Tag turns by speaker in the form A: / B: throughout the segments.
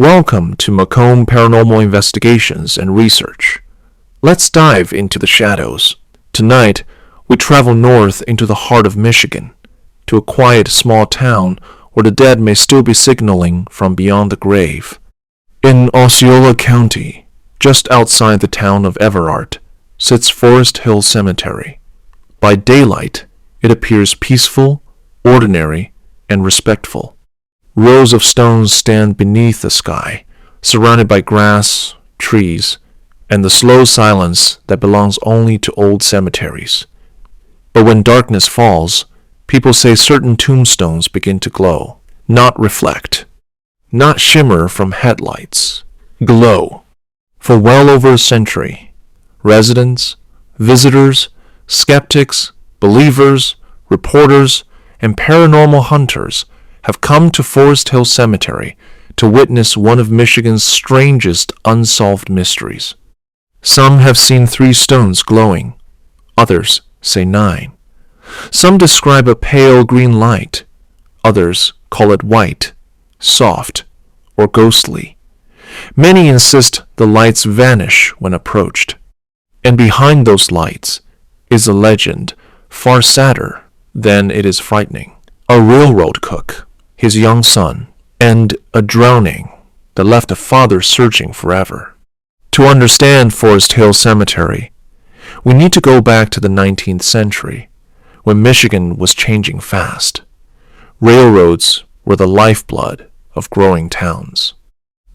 A: Welcome to Macomb Paranormal Investigations and Research. Let's dive into the shadows. Tonight, we travel north into the heart of Michigan, to a quiet small town where the dead may still be signaling from beyond the grave. In Osceola County, just outside the town of Evart, sits Forest Hill Cemetery. By daylight, it appears peaceful, ordinary, and respectful. Rows of stones stand beneath the sky, surrounded by grass, trees, and the slow silence that belongs only to old cemeteries. But when darkness falls, people say certain tombstones begin to glow, not reflect, not shimmer from headlights, glow. For well over a century, residents, visitors, skeptics, believers, reporters, and paranormal hunters have come to Forest Hill Cemetery to witness one of Michigan's strangest unsolved mysteries. Some have seen 3 stones glowing. Others say 9. Some describe a pale green light. Others call it white, soft, or ghostly. Many insist the lights vanish when approached. And behind those lights is a legend far sadder than it is frightening. A railroad cook, his young son, and a drowning that left a father searching forever. To understand Forest Hill Cemetery, we need to go back to the 19th century, when Michigan was changing fast. Railroads were the lifeblood of growing towns.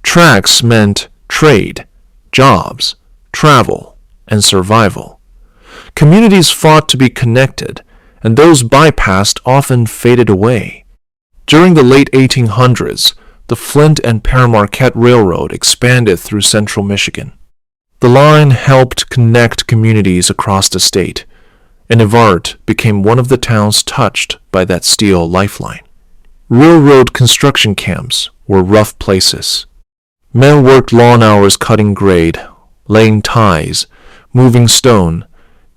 A: Tracks meant trade, jobs, travel, and survival. Communities fought to be connected, and those bypassed often faded away. During the late 1800s, the Flint and Paramarquette Railroad expanded through central Michigan. The line helped connect communities across the state, and Evart became one of the towns touched by that steel lifeline. Railroad construction camps were rough places. Men worked long hours cutting grade, laying ties, moving stone,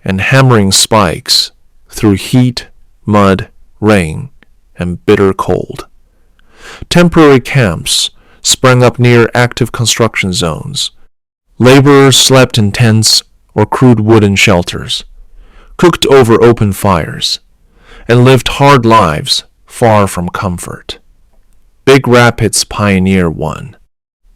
A: and hammering spikes through heat, mud, rain, and bitter cold. Temporary camps sprang up near active construction zones. Laborers slept in tents or crude wooden shelters, cooked over open fires, and lived hard lives far from comfort. Big Rapids Pioneer 1.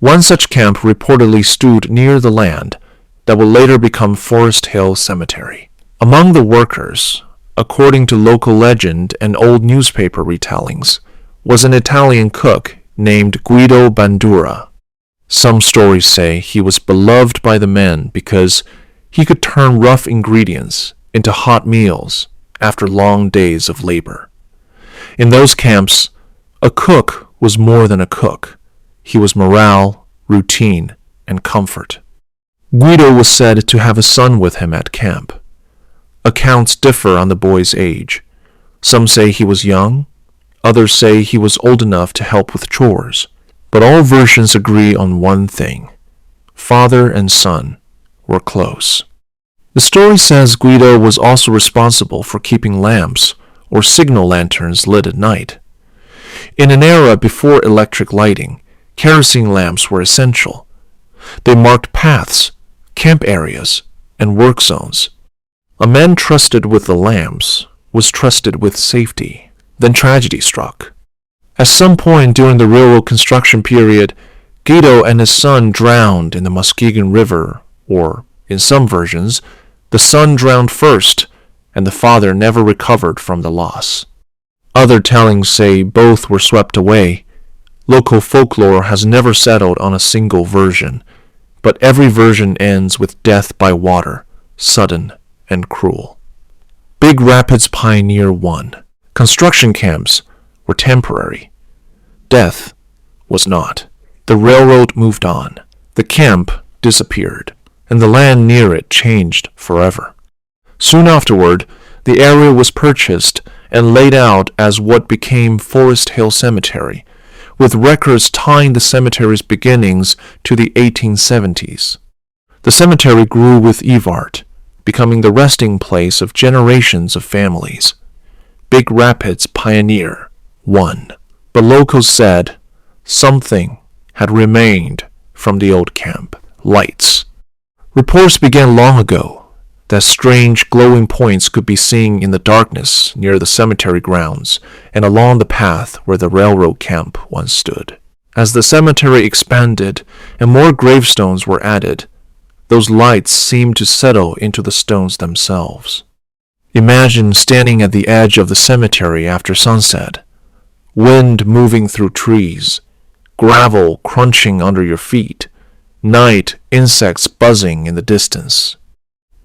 A: One such camp reportedly stood near the land that would later become Forest Hill Cemetery. Among the workers, according to local legend and old newspaper retellings, was an Italian cook named Guido Bandura. Some stories say he was beloved by the men because he could turn rough ingredients into hot meals after long days of labor. In those camps, a cook was more than a cook. He was morale, routine, and comfort. Guido was said to have a son with him at camp. Accounts differ on the boy's age. Some say he was young, others say he was old enough to help with chores. But all versions agree on one thing: father and son were close. The story says Guido was also responsible for keeping lamps or signal lanterns lit at night. In an era before electric lighting, kerosene lamps were essential. They marked paths, camp areas, and work zones. A man trusted with the lamps was trusted with safety. Then tragedy struck. At some point during the railroad construction period, Guido and his son drowned in the Muskegon River, or, in some versions, the son drowned first, and the father never recovered from the loss. Other tellings say both were swept away. Local folklore has never settled on a single version, but every version ends with death by water, sudden and cruel. Big Rapids Pioneer 1. Construction camps were temporary. Death was not. The railroad moved on. The camp disappeared, and the land near it changed forever. Soon afterward, the area was purchased and laid out as what became Forest Hill Cemetery, with records tying the cemetery's beginnings to the 1870s. The cemetery grew with Evart, becoming the resting place of generations of families. Big Rapids Pioneer 1. But locals said something had remained from the old camp: lights. Reports began long ago that strange glowing points could be seen in the darkness near the cemetery grounds and along the path where the railroad camp once stood. As the cemetery expanded and more gravestones were added, those lights seemed to settle into the stones themselves. Imagine standing at the edge of the cemetery after sunset, wind moving through trees, gravel crunching under your feet, night insects buzzing in the distance.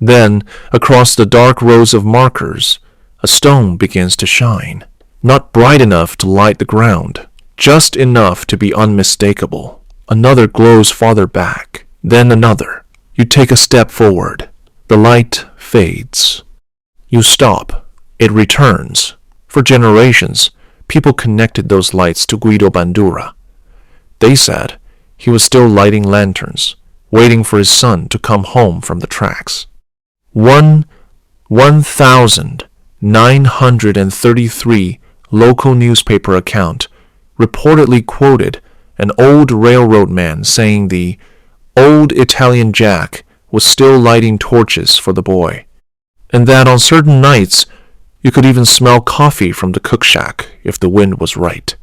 A: Then, across the dark rows of markers, a stone begins to shine, not bright enough to light the ground, just enough to be unmistakable. Another glows farther back, then another. You take a step forward. The light fades. You stop. It returns. For generations, people connected those lights to Guido Bandura. They said he was still lighting lanterns, waiting for his son to come home from the tracks. 1,933 local newspaper account reportedly quoted an old railroad man saying the old Italian Jack was still lighting torches for the boy, and that on certain nights you could even smell coffee from the cook shack if the wind was right.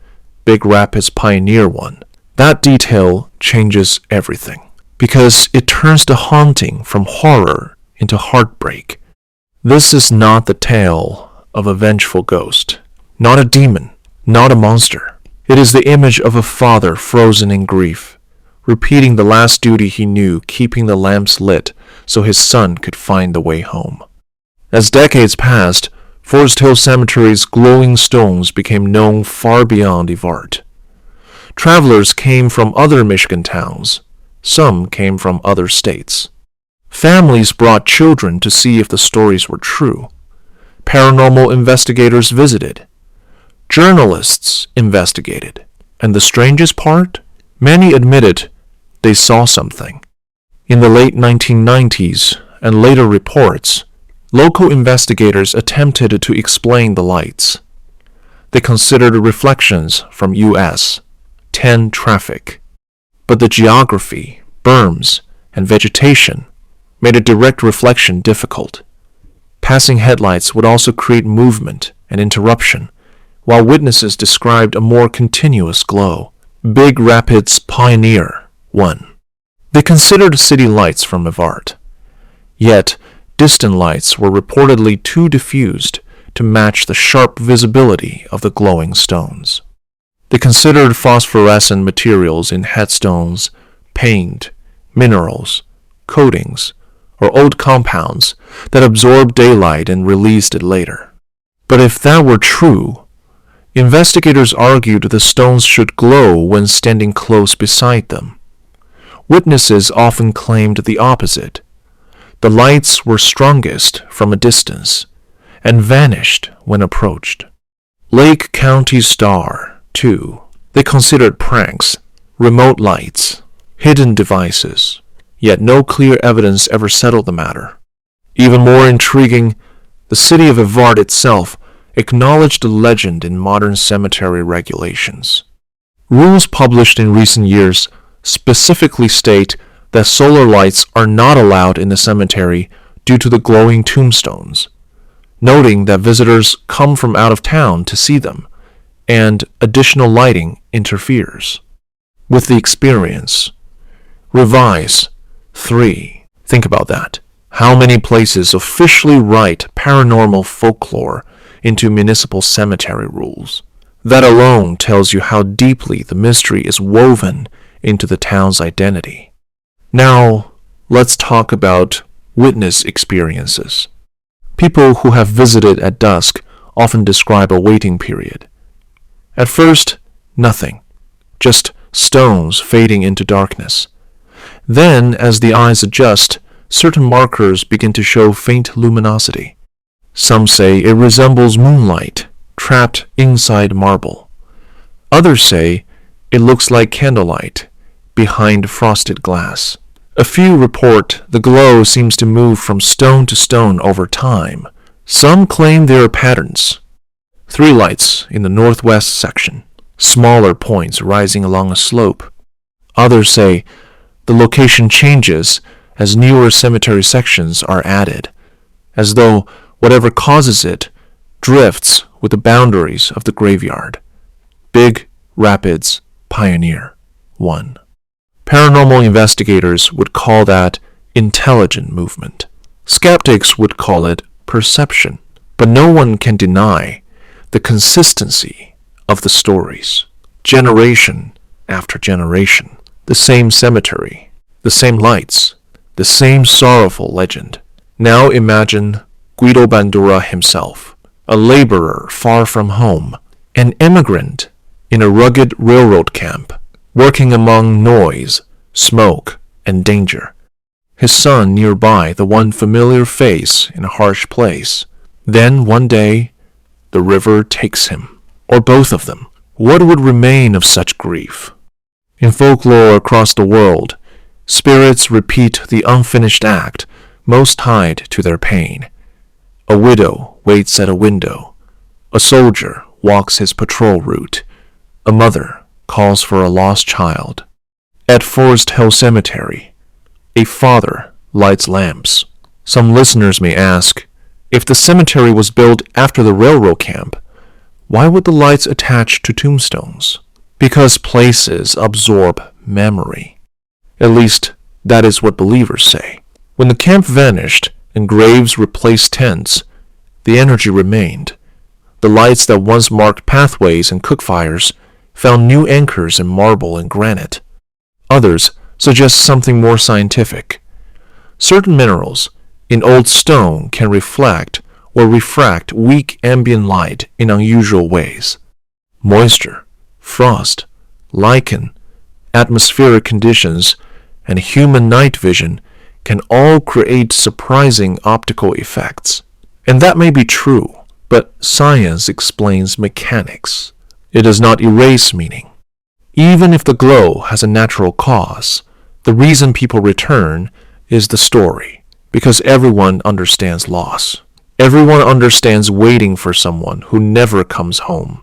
A: Big Rapids Pioneer one. That detail changes everything, because it turns the haunting from horror into heartbreak. This is not the tale of a vengeful ghost, not a demon, not a monster. It is the image of a father frozen in grief, repeating the last duty he knew, keeping the lamps lit so his son could find the way home. As decades passed, Forest Hill Cemetery's glowing stones became known far beyond Evart. Travelers came from other Michigan towns. Some came from other states. Families brought children to see if the stories were true. Paranormal investigators visited. Journalists investigated. And the strangest part? Many admitted they saw something. In the late 1990s and later reports, local investigators attempted to explain the lights. They considered reflections from U.S. 10 traffic. But the geography, berms, and vegetation made a direct reflection difficult. Passing headlights would also create movement and interruption, while witnesses described a more continuous glow. Big Rapids Pioneer 1. They considered city lights from Evart. Yet, distant lights were reportedly too diffused to match the sharp visibility of the glowing stones. They considered phosphorescent materials in headstones, paint, minerals, coatings, or old compounds that absorbed daylight and released it later. But if that were true, investigators argued the stones should glow when standing close beside them. Witnesses often claimed the opposite. The lights were strongest from a distance and vanished when approached. Lake County Star, too. They considered pranks, remote lights, hidden devices, yet no clear evidence ever settled the matter. Even more intriguing, the city of Evart itself acknowledged the legend in modern cemetery regulations. Rules published in recent years specifically state that solar lights are not allowed in the cemetery due to the glowing tombstones, noting that visitors come from out of town to see them, and additional lighting interferes with the experience. Revise 3. Think about that. How many places officially write paranormal folklore into municipal cemetery rules? That alone tells you how deeply the mystery is woven into the town's identity. Now, let's talk about witness experiences. People who have visited at dusk often describe a waiting period. At first, nothing, just stones fading into darkness. Then, as the eyes adjust, certain markers begin to show faint luminosity. Some say it resembles moonlight trapped inside marble. Others say it looks like candlelight behind frosted glass. A few report the glow seems to move from stone to stone over time. Some claim there are patterns. 3 lights in the northwest section, smaller points rising along a slope. Others say the location changes as newer cemetery sections are added, as though whatever causes it drifts with the boundaries of the graveyard. Big Rapids Pioneer 1. Paranormal investigators would call that intelligent movement. Skeptics would call it perception, but no one can deny the consistency of the stories. Generation after generation, the same cemetery, the same lights, the same sorrowful legend. Now imagine Guido Bandura himself, a laborer far from home, an immigrant in a rugged railroad camp, working among noise, smoke, and danger. His son nearby, the one familiar face in a harsh place. Then one day, the river takes him, or both of them. What would remain of such grief? In folklore across the world, spirits repeat the unfinished act most tied to their pain. A widow waits at a window. A soldier walks his patrol route. A mother calls for a lost child. At Forest Hill Cemetery, a father lights lamps. Some listeners may ask, if the cemetery was built after the railroad camp, why would the lights attach to tombstones? Because places absorb memory. At least, that is what believers say. When the camp vanished and graves replaced tents, the energy remained. The lights that once marked pathways and cookfires found new anchors in marble and granite. Others suggest something more scientific. Certain minerals in old stone can reflect or refract weak ambient light in unusual ways. Moisture, frost, lichen, atmospheric conditions, and human night vision can all create surprising optical effects. And that may be true, but science explains mechanics. It does not erase meaning. Even if the glow has a natural cause, the reason people return is the story, because everyone understands loss. Everyone understands waiting for someone who never comes home.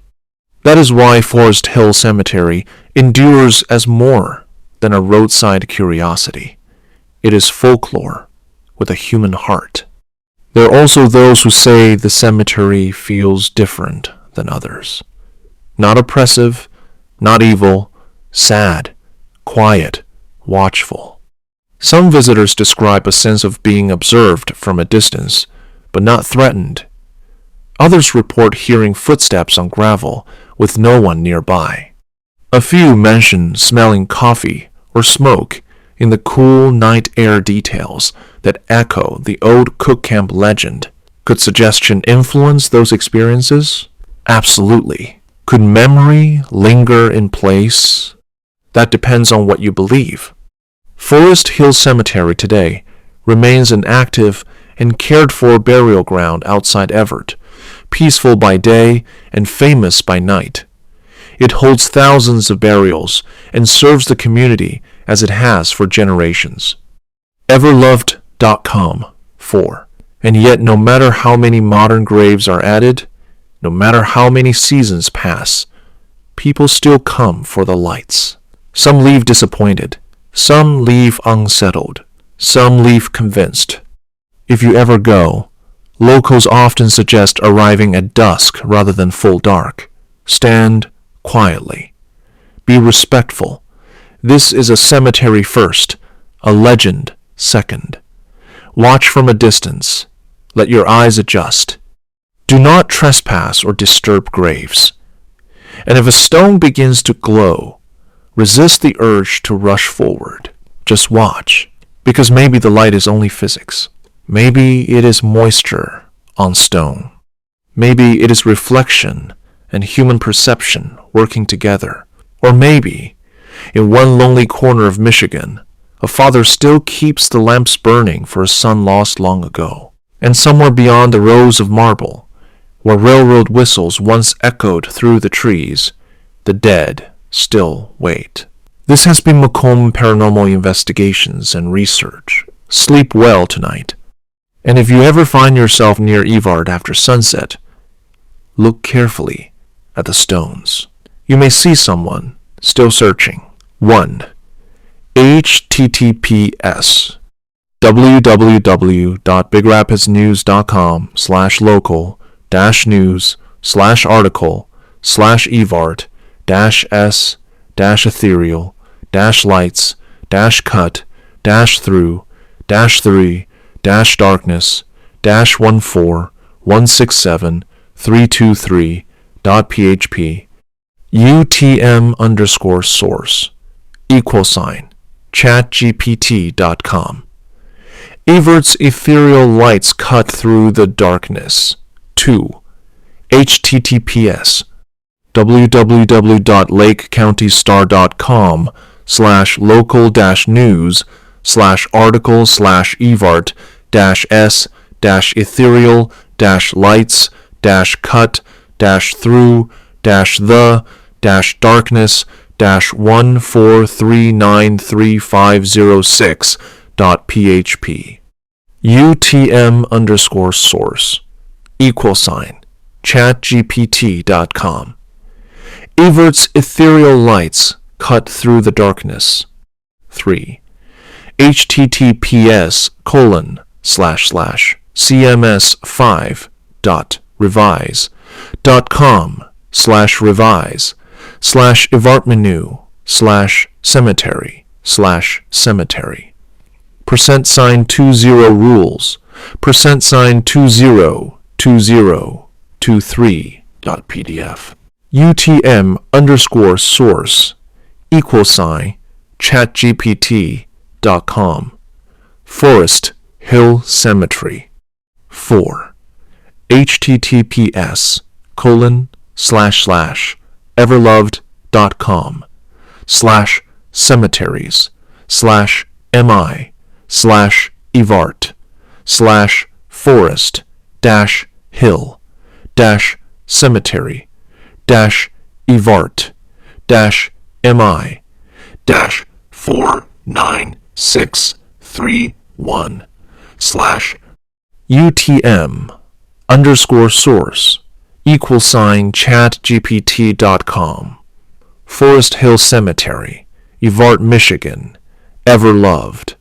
A: That is why Forest Hill Cemetery endures as more than a roadside curiosity. It is folklore with a human heart. There are also those who say the cemetery feels different than others. Not oppressive, not evil, sad, quiet, watchful. Some visitors describe a sense of being observed from a distance, but not threatened. Others report hearing footsteps on gravel with no one nearby. A few mention smelling coffee or smoke in the cool night air details that echo the old cook camp legend. Could suggestion influence those experiences? Absolutely. Could memory linger in place? That depends on what you believe. Forest Hill Cemetery today remains an active and cared-for burial ground outside Evart, peaceful by day and famous by night. It holds thousands of burials and serves the community as it has for generations. Everloved.com 4. And yet, no matter how many modern graves are added, no matter how many seasons pass, people still come for the lights. Some leave disappointed, some leave unsettled, some leave convinced. If you ever go, locals often suggest arriving at dusk rather than full dark. Stand quietly. Be respectful. This is a cemetery first, a legend second. Watch from a distance. Let your eyes adjust. Do not trespass or disturb graves. And if a stone begins to glow, resist the urge to rush forward. Just watch, because maybe the light is only physics. Maybe it is moisture on stone. Maybe it is reflection and human perception working together. Or maybe, in one lonely corner of Michigan, a father still keeps the lamps burning for a son lost long ago. And somewhere beyond the rows of marble, where railroad whistles once echoed through the trees, the dead still wait. This has been Macomb Paranormal Investigations and Research. Sleep well tonight. And if you ever find yourself near Evart after sunset, look carefully at the stones. You may see someone still searching. 1. https www.bigraphitsnews.com/local-news/article/evart-s-ethereal-lights-cut-through-3-darkness-14167.323.php UTM_source =ChatGPT.com. Evart's ethereal lights cut through the darkness. 2. https www.lakecounty-star.com/local-news/article/evart-s-ethereal-lights-cut-through-the-darkness-1439350.php UTM_source =ChatGPT.com. Evart's ethereal lights cut through the darkness. 3. https://cms5.revise.com/revise/evartmenu/cemetery/cemetery %20 rules %202023.pdf UTM_source =ChatGPT.com. Forest Hill Cemetery. 4. UTM_source =ChatGPT.com. Forest Hill Cemetery, Evart, Michigan. Ever loved.